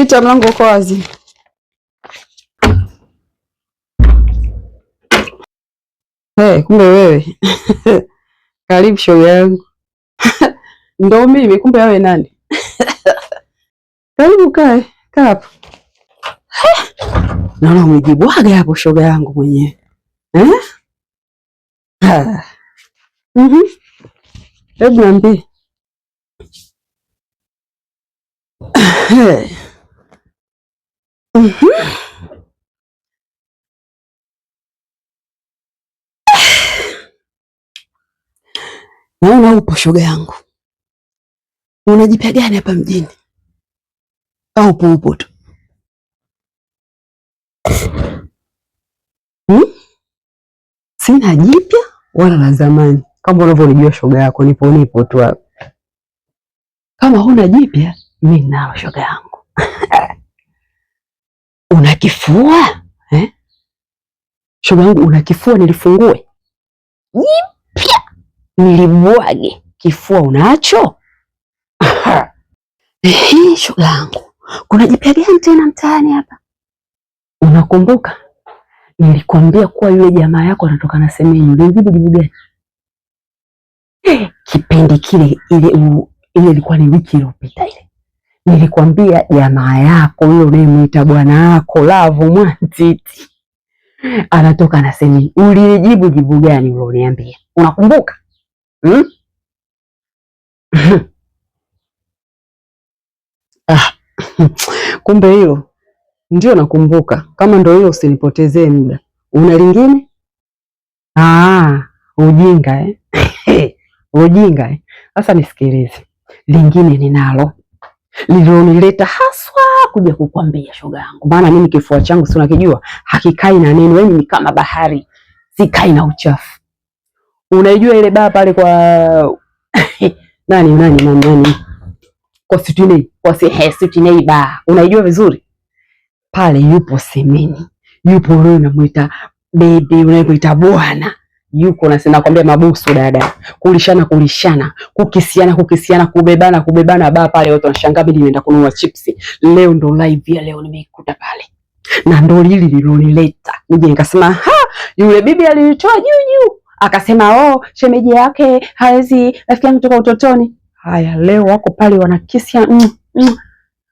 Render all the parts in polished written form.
Pita, mlango uko wazi. Kumbe wewe. Karibu shoga yangu. Ndo mimi, kumbe wewe nani? Karibu kaa hapo. Naona umejibwaga hapo shoga yangu mwenyewe. Hebu niambie. Naona upo shoga yangu. Unajipia gani hapa mjini? Au upo tu? Sina jipya wala la zamani. Kama unavyonijua shoga yako, nipo tu hapa. Kama huna jipya, mimi nao shoga yangu. Una kifua? Shoga yangu, una kifua nilifungue? Jipya nilibwage. Kifua unacho? Shoga yangu, kuna jipya gani tena mtaani hapa? Unakumbuka nilikwambia kuwa yule jamaa yako anatoka na Semenyi? Ulijibu jibu gani? Kipindi kile ile ilikuwa ni wiki iliyopita ile. Nilikwambia jamaa yako yule unayemuita bwana wako Love Mwantiti anatoka na Semenyi. Ulijibu jibu gani ulioniambia? Unakumbuka? Kumbe hilo ndio nakumbuka. Kama ndio hilo usinipotezee muda. Una lingine? Ujinga ujinga. Sasa nisikilize. Lingine ninalo. Lililonileta haswa kuja kukwambia shoga yangu. Maana mimi kifua changu si unakijua, hakikai na neno. Wewe ni kama bahari, sikai na uchafu. Unaijua ile baa pale kwa nani? Kwa Sutinei baa. Unaijua vizuri? Pale yupo Semenyi. Yupo wewe unamuita baby, unamuita bwana. Yuko na sina kwambia mabusu dada. Kulishana, kukisiana, kubebana baa pale watu wanashangaa mimi nimeenda kununua chipsi. Leo ndo live ya leo nimeikuta pale. Na ndo hili lililonileta. Nije nikasema, yule bibi alinitoa juu. Akasema, shemeji yake hawezi rafiki yangu kutoka utotoni. Haya, leo wako pale wanakisia.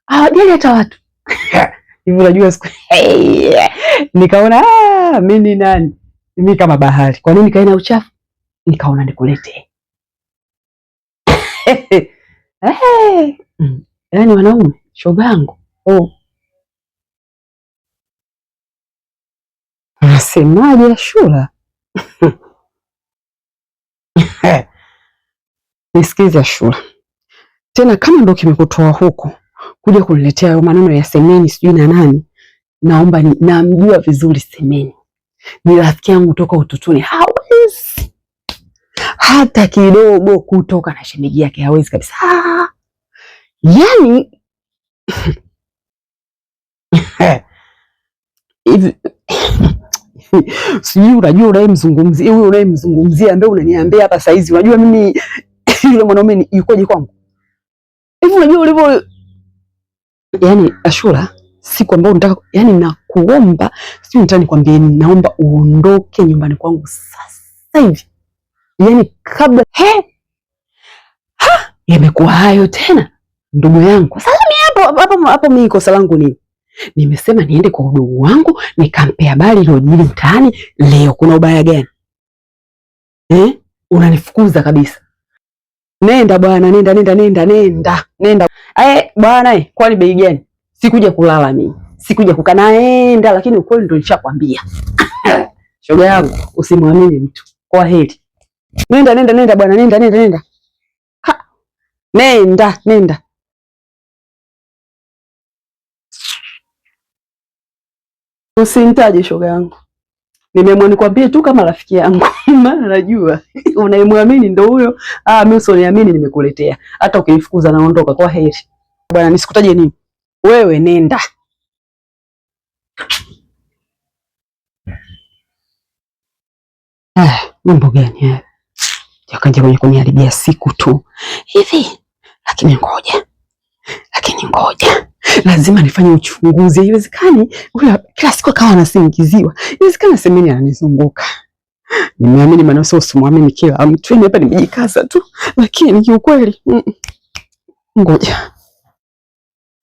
Hawajali hata watu. Hivi unajua siku. Nikaona mimi ni nani? Mimi kama bahari. Kwa nini kaina uchafu? Nikaona nikulete. Yaani wanaume, shoga yangu. Unasemaje Ashura? Nisikize Ashura. Tena kama ndo kimekutoa huko kuja kuniletea maneno ya Semenyi sijui na nani, naomba namjua vizuri Semenyi. Ni rafiki yangu toka utotoni. Hawezi hata kidogo kutoka na shemeji yake, hawezi kabisa. Yaani hivi sijui unajua unayemzungumzia ambaye unaniambia hapa saizi. Unajua mimi yule mwanaume yukoje kwangu? Hivi unajua ulivyo, yaani Ashura, siku ambayo nataka, yaani nakuomba, sio nataka nikwambie, naomba uondoke nyumbani kwangu sasa hivi. Yaani kabla yamekuwa hayo tena ndugu yangu. Sasa mimi hapo mimi kosa langu nini? Nimesema niende kwa udugu wangu nikampe habari iliyojiri mtaani leo. Kuna ubaya gani? Unanifukuza kabisa. Nenda bwana, nenda. Bwana, kwani bei gani? Sikuja kulala mimi. Sikuja kukaa, naenda, lakini ukweli ndio nishakwambia. Shoga yangu, usimwamini mtu. Kwa heri. Nenda bwana, nenda. Nenda. Usinitaje shoga yangu. Nimeamua nikwambie tu kama rafiki yangu. Maana najua unayemwamini ndio huyo. Mimi usiniamini nimekuletea. Hata ukinifukuza naondoka. Kwa heri. Bwana, nisikutaje nini? Wewe nenda. Mambo gani haya? Yakaja kwenye kuniharibia siku tu. Hivi, lakini ngoja. lazima nifanye uchunguzi. Haiwezekani kila siku akawa anasingiziwa. Haiwezekani Semeni ananizunguka. Nimeamini maana sio usimwamini kila mtu. Hapa nimejikaza tu, lakini kiukweli ngoja